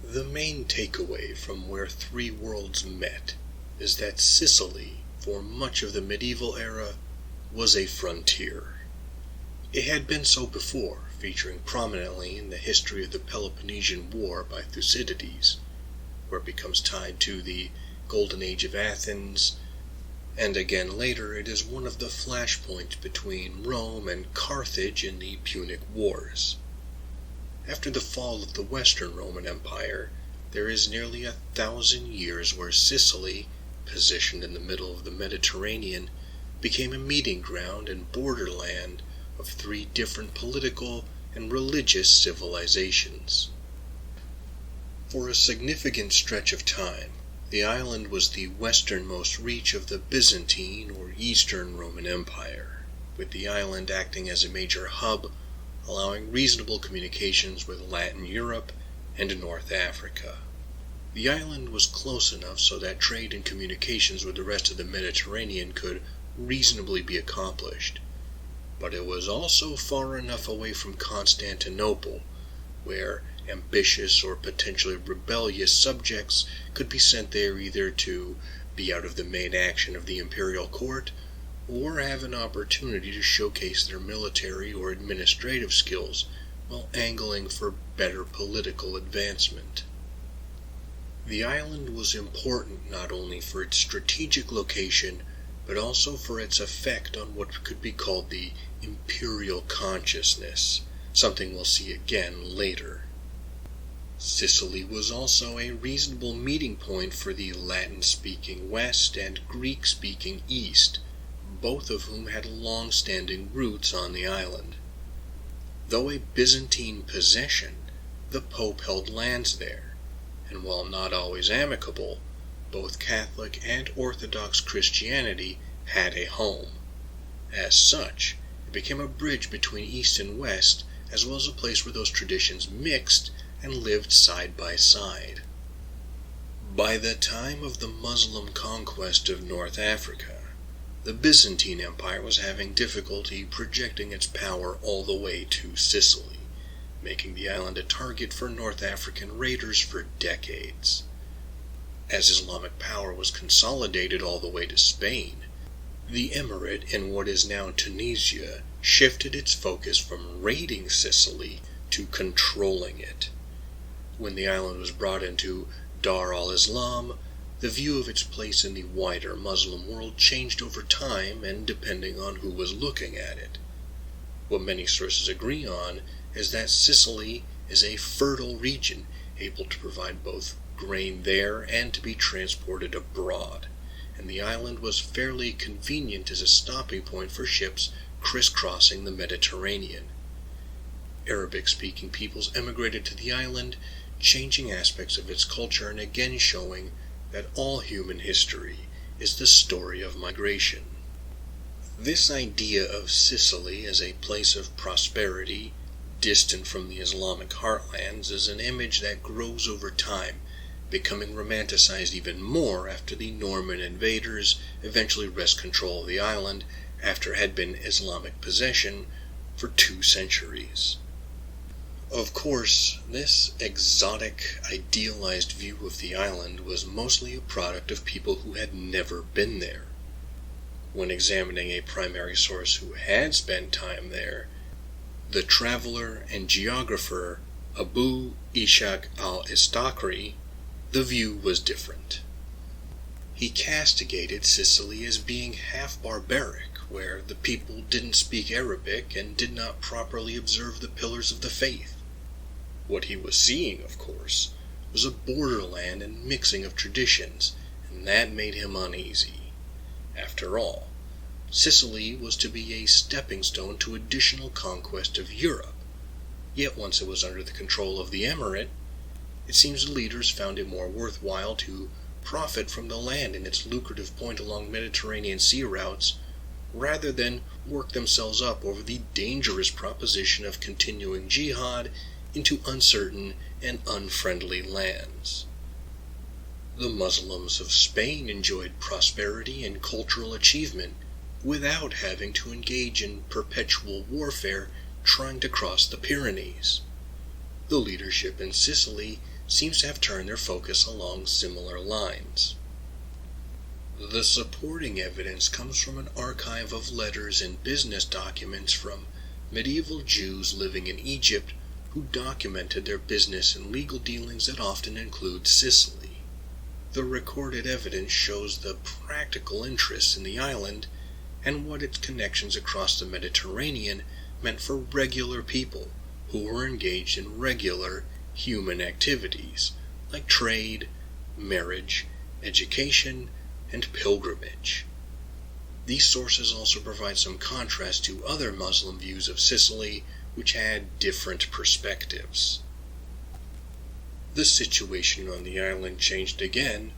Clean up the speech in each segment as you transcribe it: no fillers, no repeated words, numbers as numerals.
The main takeaway from Where Three Worlds Met is that Sicily, for much of the medieval era, was a frontier. It had been so before, featuring prominently in the history of the Peloponnesian War by Thucydides, where it becomes tied to the Golden Age of Athens, and again later it is one of the flashpoints between Rome and Carthage in the Punic Wars. After the fall of the Western Roman Empire, there is nearly 1,000 years where Sicily, positioned in the middle of the Mediterranean, became a meeting ground and borderland of three different political and religious civilizations. For a significant stretch of time, the island was the westernmost reach of the Byzantine or Eastern Roman Empire, with the island acting as a major hub, allowing reasonable communications with Latin Europe and North Africa. The island was close enough so that trade and communications with the rest of the Mediterranean could reasonably be accomplished, but it was also far enough away from Constantinople, where ambitious or potentially rebellious subjects could be sent there either to be out of the main action of the imperial court, or have an opportunity to showcase their military or administrative skills while angling for better political advancement. The island was important not only for its strategic location, but also for its effect on what could be called the imperial consciousness, something we'll see again later. Sicily was also a reasonable meeting point for the Latin-speaking West and Greek-speaking East, both of whom had long-standing roots on the island. Though a Byzantine possession, the Pope held lands there, and while not always amicable, both Catholic and Orthodox Christianity had a home. As such, it became a bridge between East and West, as well as a place where those traditions mixed and lived side by side. By the time of the Muslim conquest of North Africa, the Byzantine Empire was having difficulty projecting its power all the way to Sicily, making the island a target for North African raiders for decades. As Islamic power was consolidated all the way to Spain, the emirate in what is now Tunisia shifted its focus from raiding Sicily to controlling it. When the island was brought into Dar al-Islam, the view of its place in the wider Muslim world changed over time and depending on who was looking at it. What many sources agree on is that Sicily is a fertile region able to provide both grain there and to be transported abroad, and the island was fairly convenient as a stopping point for ships crisscrossing the Mediterranean. Arabic-speaking peoples emigrated to the island, changing aspects of its culture and again showing that all human history is the story of migration. This idea of Sicily as a place of prosperity, distant from the Islamic heartlands, is an image that grows over time, becoming romanticized even more after the Norman invaders eventually wrested control of the island after it had been Islamic possession for 2 centuries. Of course, this exotic, idealized view of the island was mostly a product of people who had never been there. When examining a primary source who had spent time there, the traveler and geographer Ishaq al-Istakhri, the view was different. He castigated Sicily as being half barbaric, where the people didn't speak Arabic and did not properly observe the pillars of the faith. What he was seeing, of course, was a borderland and mixing of traditions, and that made him uneasy. After all, Sicily was to be a stepping stone to additional conquest of Europe. Yet once it was under the control of the emirate, it seems the leaders found it more worthwhile to profit from the land and its lucrative point along Mediterranean sea routes, rather than work themselves up over the dangerous proposition of continuing jihad into uncertain and unfriendly lands. The Muslims of Spain enjoyed prosperity and cultural achievement without having to engage in perpetual warfare trying to cross the Pyrenees. The leadership in Sicily seems to have turned their focus along similar lines. The supporting evidence comes from an archive of letters and business documents from medieval Jews living in Egypt who documented their business and legal dealings that often include Sicily. The recorded evidence shows the practical interest in the island and what its connections across the Mediterranean meant for regular people who were engaged in regular human activities like trade, marriage, education, and pilgrimage. These sources also provide some contrast to other Muslim views of Sicily, which had different perspectives. The situation on the island changed again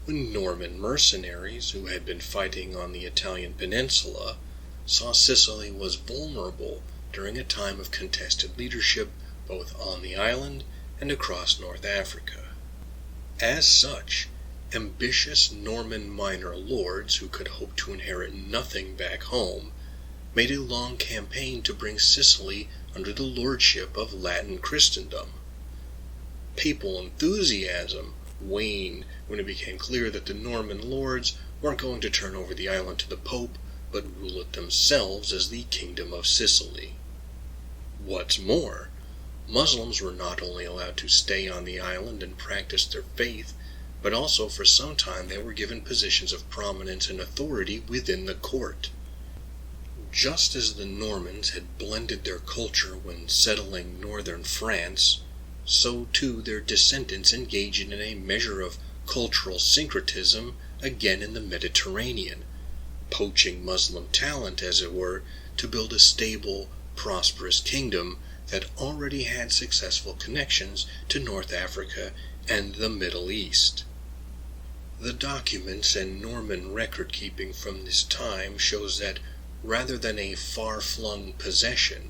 when Norman mercenaries who had been fighting on the Italian peninsula saw Sicily was vulnerable during a time of contested leadership both on the island and across North Africa. As such, ambitious Norman minor lords who could hope to inherit nothing back home made a long campaign to bring Sicily under the lordship of Latin Christendom. Papal enthusiasm waned when it became clear that the Norman lords weren't going to turn over the island to the Pope, but rule it themselves as the Kingdom of Sicily. What's more, Muslims were not only allowed to stay on the island and practice their faith, but also for some time they were given positions of prominence and authority within the court. Just as the Normans had blended their culture when settling northern France, so too their descendants engaged in a measure of cultural syncretism again in the Mediterranean, poaching Muslim talent, as it were, to build a stable, prosperous kingdom that already had successful connections to North Africa and the Middle East. The documents and Norman record-keeping from this time shows that rather than a far-flung possession,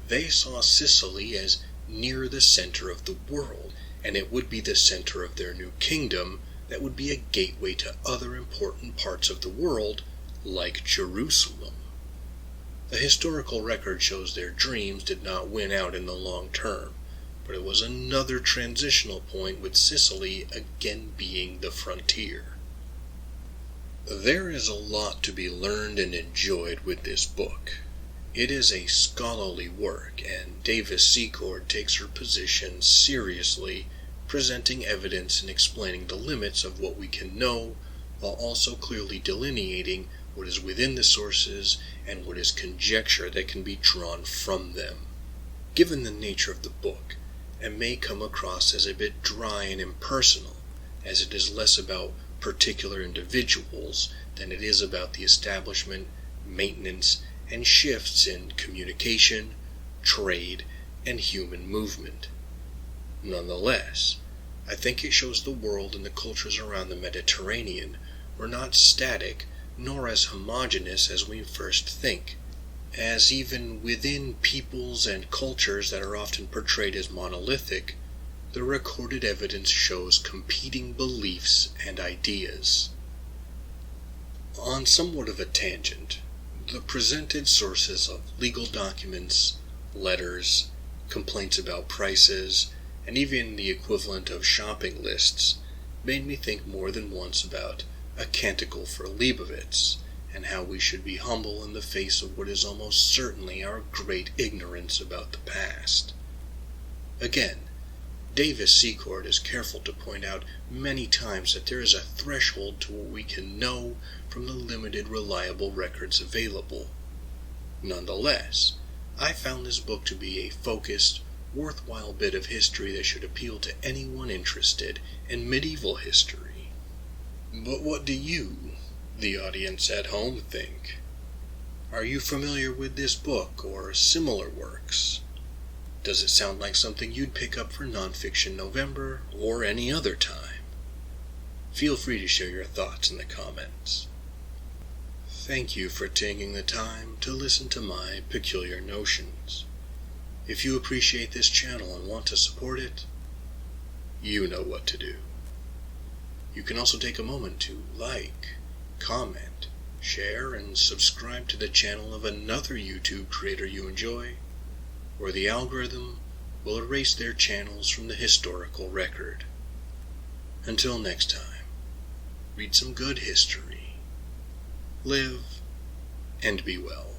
they saw Sicily as near the center of the world, and it would be the center of their new kingdom that would be a gateway to other important parts of the world, like Jerusalem. The historical record shows their dreams did not win out in the long term, but it was another transitional point with Sicily again being the frontier. There is a lot to be learned and enjoyed with this book. It is a scholarly work, and Davis-Secord takes her position seriously, presenting evidence and explaining the limits of what we can know, while also clearly delineating what is within the sources and what is conjecture that can be drawn from them. Given the nature of the book, it may come across as a bit dry and impersonal, as it is less about particular individuals than it is about the establishment, maintenance, and shifts in communication, trade, and human movement. Nonetheless, I think it shows the world and the cultures around the Mediterranean were not static nor as homogeneous as we first think, as even within peoples and cultures that are often portrayed as monolithic, the recorded evidence shows competing beliefs and ideas. On somewhat of a tangent, the presented sources of legal documents, letters, complaints about prices, and even the equivalent of shopping lists made me think more than once about a Canticle for Leibowitz, and how we should be humble in the face of what is almost certainly our great ignorance about the past. Again, Davis-Secord is careful to point out many times that there is a threshold to what we can know from the limited reliable records available. Nonetheless, I found this book to be a focused, worthwhile bit of history that should appeal to anyone interested in medieval history. But what do you, the audience at home, think? Are you familiar with this book or similar works? Does it sound like something you'd pick up for Nonfiction November or any other time? Feel free to share your thoughts in the comments. Thank you for taking the time to listen to my peculiar notions. If you appreciate this channel and want to support it, you know what to do. You can also take a moment to like, comment, share, and subscribe to the channel of another YouTube creator you enjoy, or the algorithm will erase their channels from the historical record. Until next time, read some good history, live, and be well.